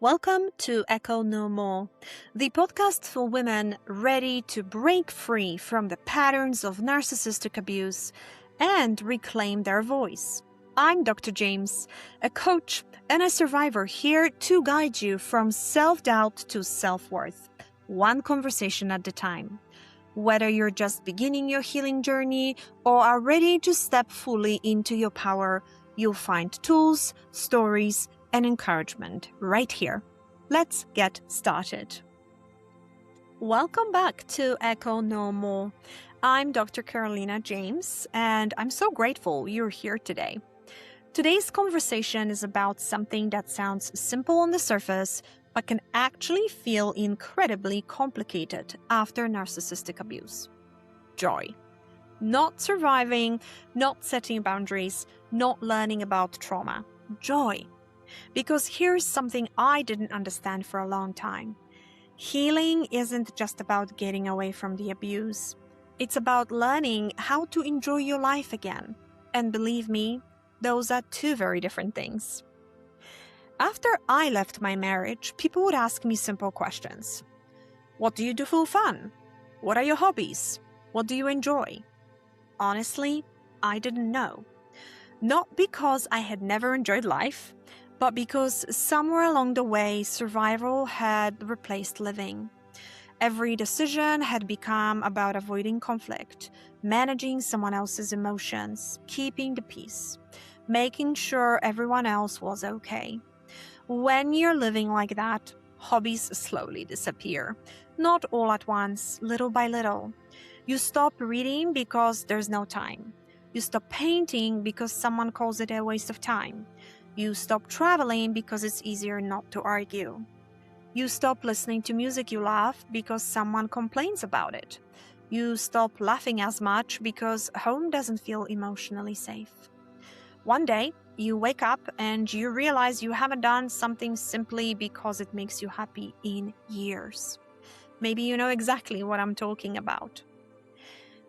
Welcome to Echo No More, the podcast for women ready to break free from the patterns of narcissistic abuse and reclaim their voice. I'm Dr. James, a coach and a survivor here to guide you from self-doubt to self-worth, one conversation at a time. Whether you're just beginning your healing journey or are ready to step fully into your power, you'll find tools, stories, and encouragement right here. Let's get started. Welcome back to Echo No More. I'm Dr. Carolina James, and I'm so grateful you're here today. Today's conversation is about something that sounds simple on the surface, but can actually feel incredibly complicated after narcissistic abuse. Joy. Not surviving, not setting boundaries, not learning about trauma. Joy. Because here's something I didn't understand for a long time. Healing isn't just about getting away from the abuse. It's about learning how to enjoy your life again. And believe me, those are two very different things. After I left my marriage, people would ask me simple questions. What do you do for fun? What are your hobbies? What do you enjoy? Honestly, I didn't know. Not because I had never enjoyed life, but because somewhere along the way, survival had replaced living. Every decision had become about avoiding conflict, managing someone else's emotions, keeping the peace, making sure everyone else was okay. When you're living like that, hobbies slowly disappear. Not all at once, little by little. You stop reading because there's no time. You stop painting because someone calls it a waste of time. You stop traveling because it's easier not to argue. You stop listening to music you love because someone complains about it. You stop laughing as much because home doesn't feel emotionally safe. One day, you wake up and you realize you haven't done something simply because it makes you happy in years. Maybe you know exactly what I'm talking about.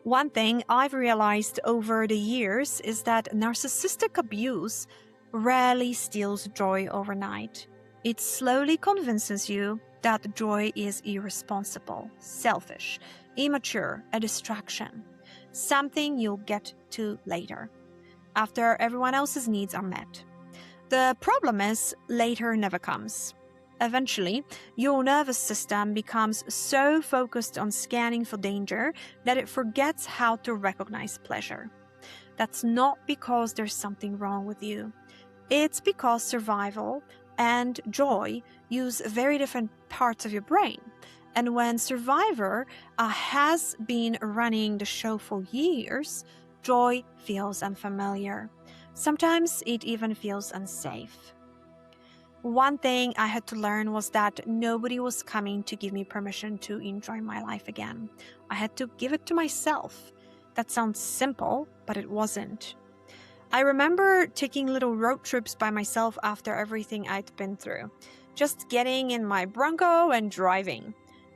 One thing I've realized over the years is that narcissistic abuse rarely steals joy overnight. It slowly convinces you that joy is irresponsible, selfish, immature, a distraction, something you'll get to later, after everyone else's needs are met. The problem is, later never comes. Eventually, your nervous system becomes so focused on scanning for danger that it forgets how to recognize pleasure. That's not because there's something wrong with you. It's because survival and joy use very different parts of your brain. And when survivor has been running the show for years, joy feels unfamiliar. Sometimes it even feels unsafe. One thing I had to learn was that nobody was coming to give me permission to enjoy my life again. I had to give it to myself. That sounds simple, but it wasn't. I remember taking little road trips by myself after everything I'd been through. Just getting in my Bronco and driving.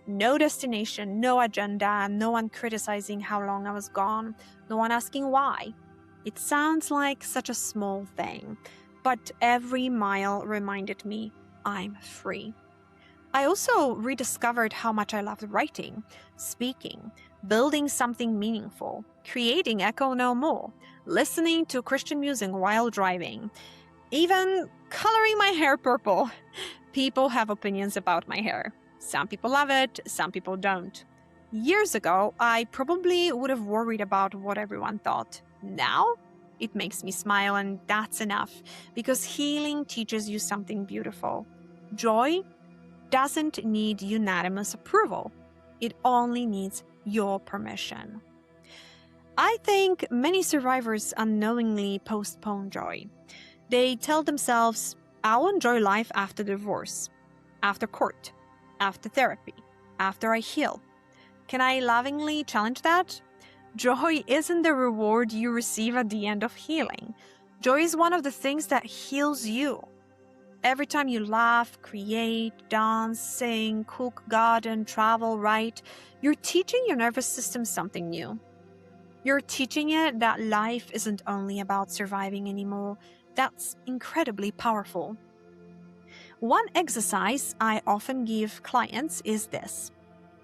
No destination, no agenda, no one criticizing how long I was gone, no one asking why. It sounds like such a small thing, but every mile reminded me I'm free. I also rediscovered how much I loved writing, speaking, building something meaningful, creating Echo No More, listening to Christian music while driving, even coloring my hair purple. People have opinions about my hair. Some people love it, some people don't. Years ago, I probably would have worried about what everyone thought. Now, it makes me smile, and that's enough, because healing teaches you something beautiful. Joy doesn't need unanimous approval. It only needs your permission. I think many survivors unknowingly postpone joy. They tell themselves, I'll enjoy life after divorce, after court, after therapy, after I heal. Can I lovingly challenge that? Joy isn't the reward you receive at the end of healing. Joy is one of the things that heals you. Every time you laugh, create, dance, sing, cook, garden, travel, write, you're teaching your nervous system something new. You're teaching it that life isn't only about surviving anymore. That's incredibly powerful. One exercise I often give clients is this.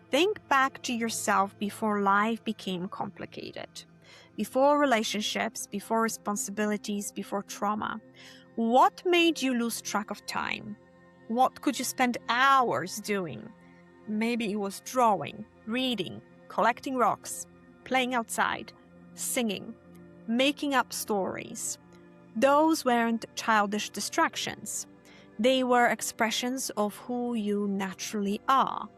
Think back to yourself before life became complicated, before relationships, before responsibilities, before trauma. What made you lose track of time? What could you spend hours doing? Maybe it was drawing, reading, collecting rocks, playing outside, singing, making up stories. Those weren't childish distractions. They were expressions of who you naturally are.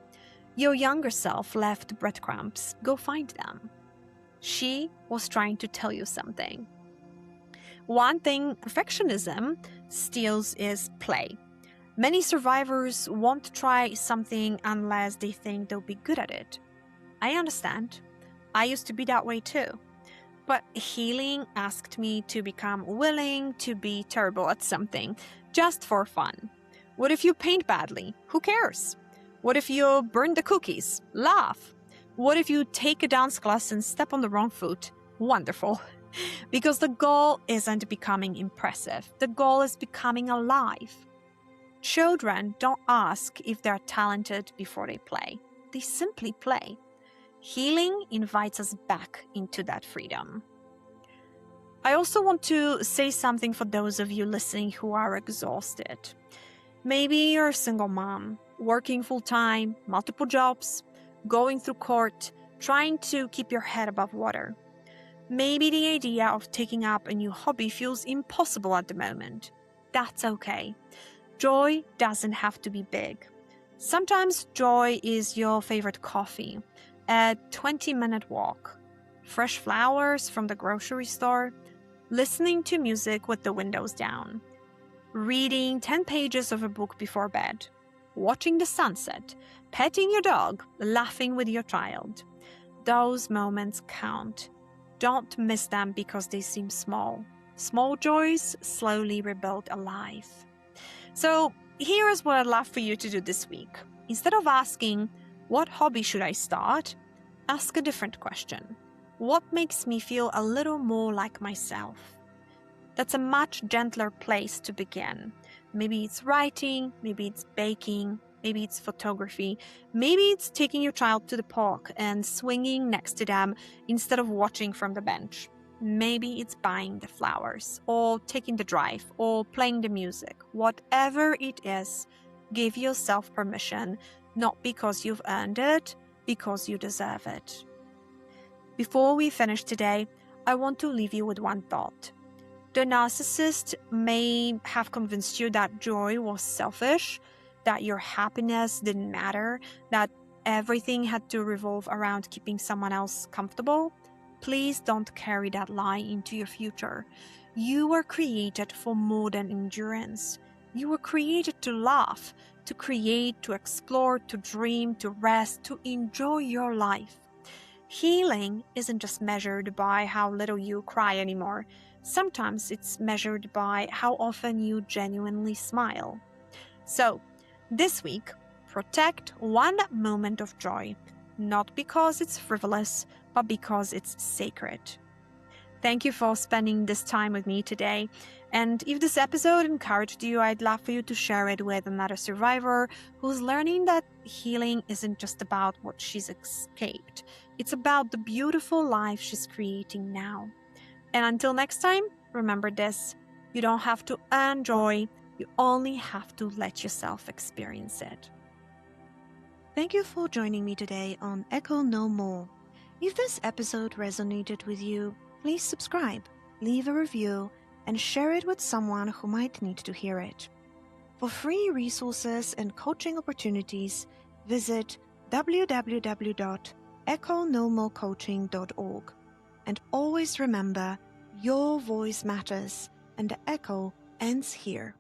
Your younger self left breadcrumbs. Go find them. She was trying to tell you something. One thing perfectionism steals is play. Many survivors won't try something unless they think they'll be good at it. I understand. I used to be that way too. But healing asked me to become willing to be terrible at something, just for fun. What if you paint badly? Who cares? What if you burn the cookies? Laugh. What if you take a dance class and step on the wrong foot? Wonderful. Because the goal isn't becoming impressive. The goal is becoming alive. Children don't ask if they're talented before they play. They simply play. Healing invites us back into that freedom. I also want to say something for those of you listening who are exhausted. Maybe you're a single mom, working full-time, multiple jobs, going through court, trying to keep your head above water. Maybe the idea of taking up a new hobby feels impossible at the moment. That's okay. Joy doesn't have to be big. Sometimes joy is your favorite coffee, a 20-minute walk, fresh flowers from the grocery store, listening to music with the windows down, reading 10 pages of a book before bed, watching the sunset, petting your dog, laughing with your child. Those moments count. Don't miss them because they seem small. Small joys slowly rebuild a life. So here is what I'd love for you to do this week. Instead of asking, what hobby should I start? Ask a different question. What makes me feel a little more like myself? That's a much gentler place to begin. Maybe it's writing, maybe it's baking, maybe it's photography, maybe it's taking your child to the park and swinging next to them instead of watching from the bench. Maybe it's buying the flowers, or taking the drive, or playing the music. Whatever it is, give yourself permission, not because you've earned it, because you deserve it. Before we finish today, I want to leave you with one thought. The narcissist may have convinced you that joy was selfish, that your happiness didn't matter, that everything had to revolve around keeping someone else comfortable. Please don't carry that lie into your future. You were created for more than endurance. You were created to laugh, to create, to explore, to dream, to rest, to enjoy your life. Healing isn't just measured by how little you cry anymore. Sometimes it's measured by how often you genuinely smile. So, this week, protect one moment of joy, not because it's frivolous, but because it's sacred. Thank you for spending this time with me today. And if this episode encouraged you, I'd love for you to share it with another survivor who's learning that healing isn't just about what she's escaped. It's about the beautiful life she's creating now. And until next time, remember this: you don't have to earn joy, you only have to let yourself experience it. Thank you for joining me today on Echo No More. If this episode resonated with you, please subscribe, leave a review, and share it with someone who might need to hear it. For free resources and coaching opportunities, visit www.echonomorecoaching.org. And always remember, your voice matters, and the echo ends here.